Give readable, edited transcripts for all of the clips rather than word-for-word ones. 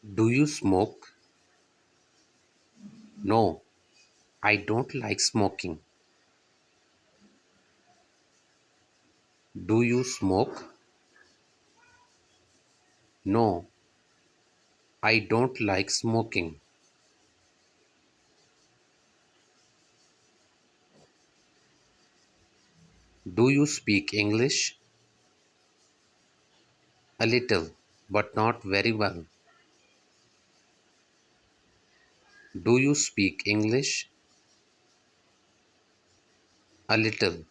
Do you smoke? No, I don't like smoking. Do you smoke? No, I don't like smoking. Do you speak English? A little, but not very well. Do you speak English? A little,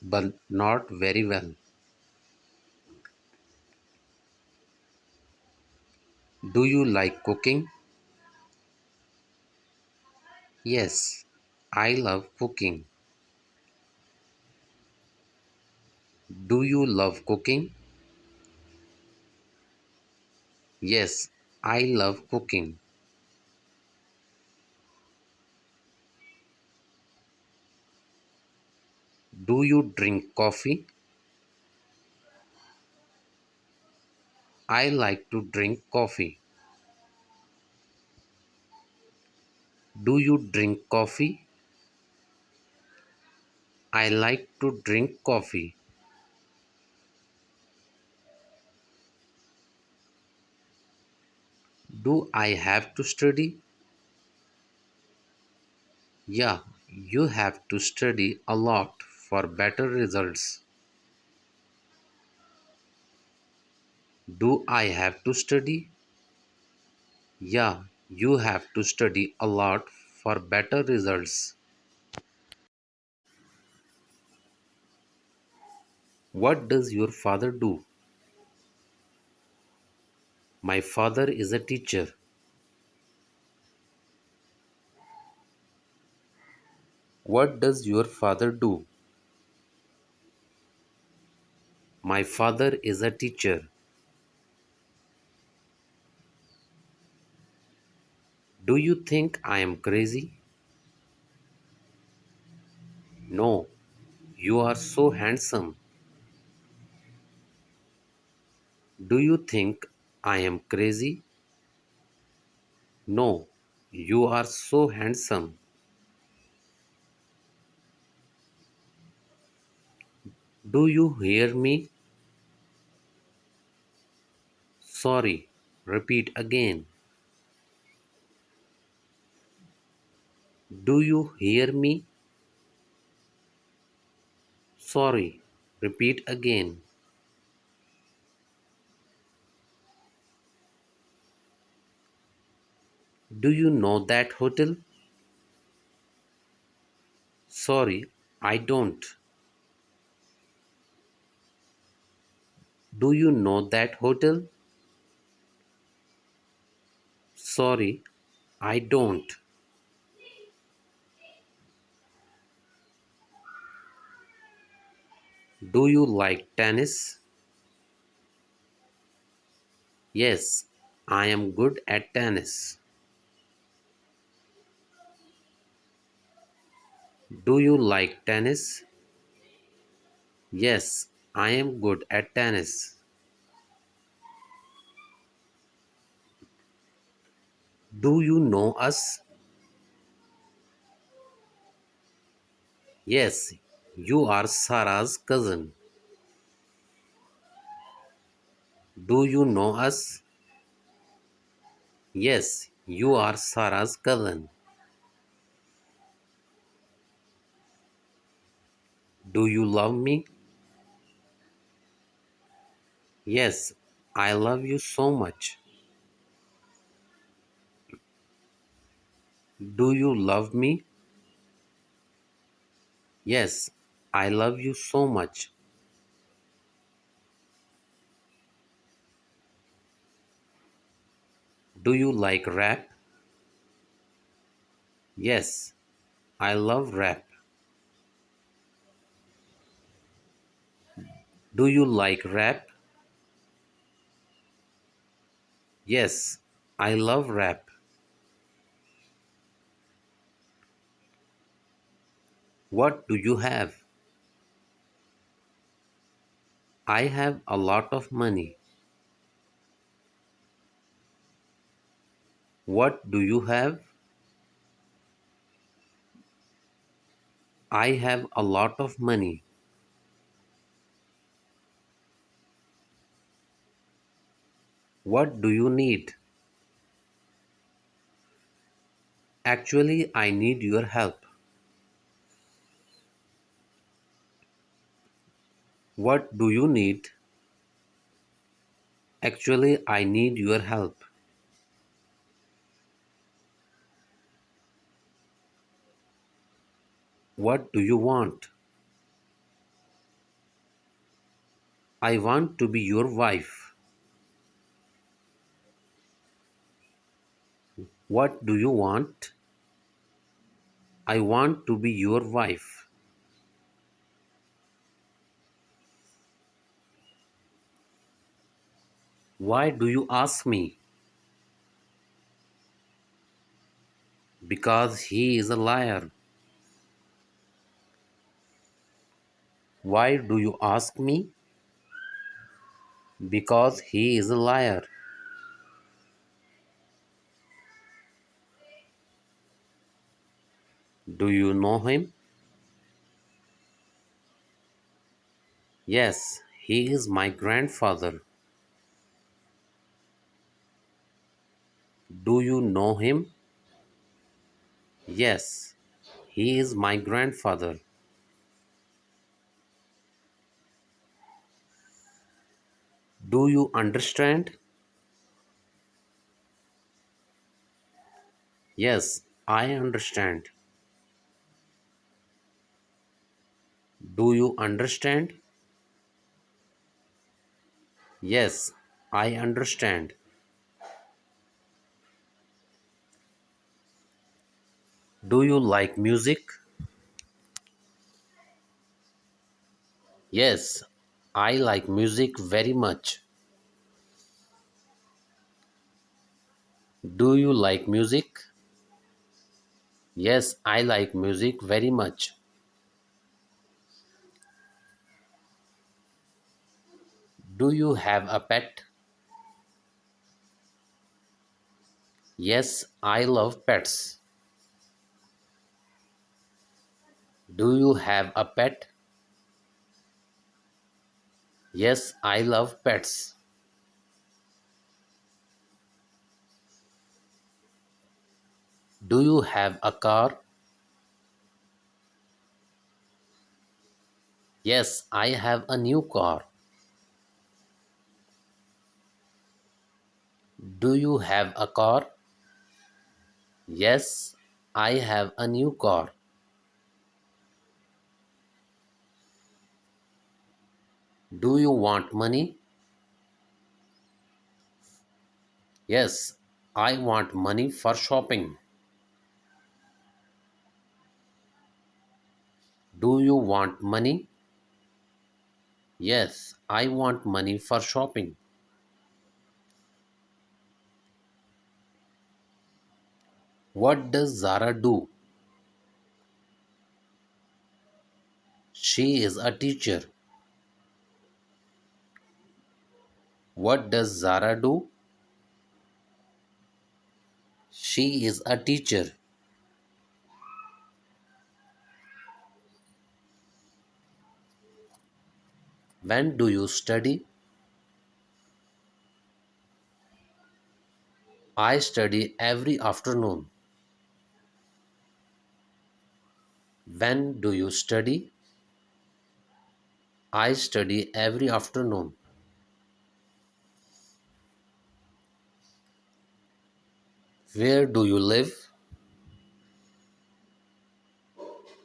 but not very well. Do you like cooking? Yes, I love cooking. Do you love cooking? Yes, I love cooking. Do you drink coffee? I like to drink coffee. Do you drink coffee? I like to drink coffee. Do I have to study? Yeah, you have to study a lot for better results. Do I have to study? Yeah, you have to study a lot for better results. What does your father do? My father is a teacher. What does your father do? My father is a teacher. Do you think I am crazy? No, you are so handsome. Do you think I am crazy? No, you are so handsome. Do you hear me? Sorry, repeat again. Do you hear me? Sorry, repeat again. Do you know that hotel? Sorry, I don't. Do you know that hotel? Sorry, I don't. Do you like tennis? Yes, I am good at tennis. Do you like tennis? Yes, I am good at tennis. Do you know us? Yes, you are Sarah's cousin. Do you know us? Yes, you are Sarah's cousin. Do you love me? Yes, I love you so much. Do you love me? Yes, I love you so much. Do you like rap? Yes, I love rap. Do you like rap? Yes, I love rap. What do you have? I have a lot of money. What do you have? I have a lot of money. What do you need? Actually, I need your help. What do you need? Actually, I need your help. What do you want? I want to be your wife. What do you want? I want to be your wife. Why do you ask me? Because he is a liar. Why do you ask me? Because he is a liar. Do you know him? Yes, he is my grandfather. Do you know him? Yes, he is my grandfather. Do you understand? Yes, I understand. Do you understand? Yes, I understand. Do you like music? Yes, I like music very much. Do you like music? Yes, I like music very much. Do you have a pet? Yes, I love pets. Do you have a pet? Yes, I love pets. Do you have a car? Yes, I have a new car. Do you have a car? Yes, I have a new car. Do you want money? Yes, I want money for shopping. Do you want money? Yes, I want money for shopping. What does Zara do? She is a teacher. What does Zara do? She is a teacher. When do you study? I study every afternoon. When do you study? I study every afternoon. Where do you live?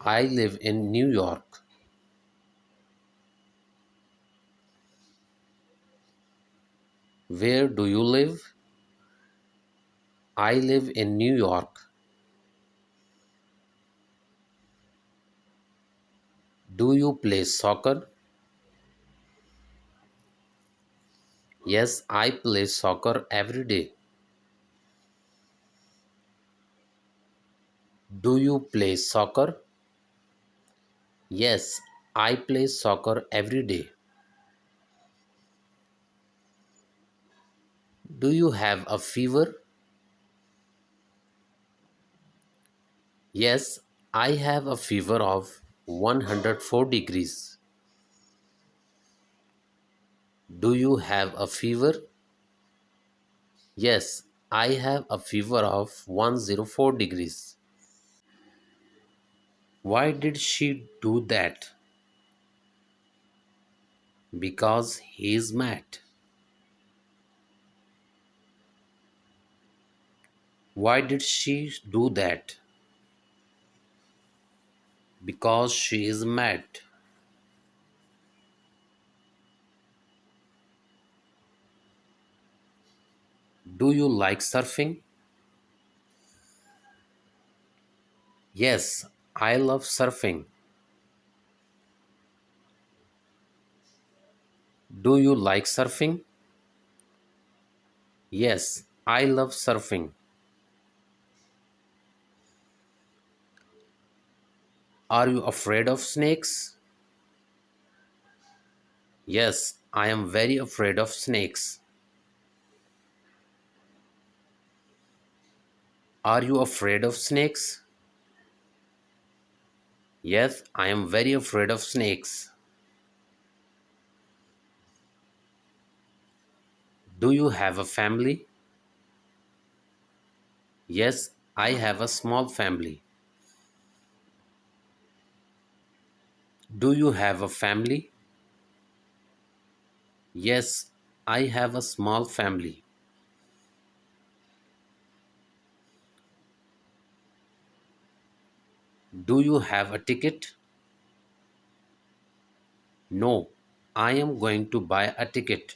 I live in New York. Where do you live? I live in New York. Do you play soccer? Yes, I play soccer every day. Do you play soccer? Yes, I play soccer every day. Do you have a fever? Yes, I have a fever of 104 degrees. Do you have a fever? Yes, I have a fever of 104 degrees. Why did she do that? Because he is mad. Why did she do that? Because she is mad. Do you like surfing? Yes, I love surfing. Do you like surfing? Yes, I love surfing. Are you afraid of snakes? Yes, I am very afraid of snakes. Are you afraid of snakes? Yes, I am very afraid of snakes. Do you have a family? Yes, I have a small family. Do you have a family? Yes, I have a small family. Do you have a ticket? No, I am going to buy a ticket.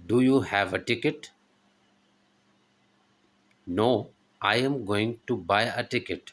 Do you have a ticket? No, I am going to buy a ticket.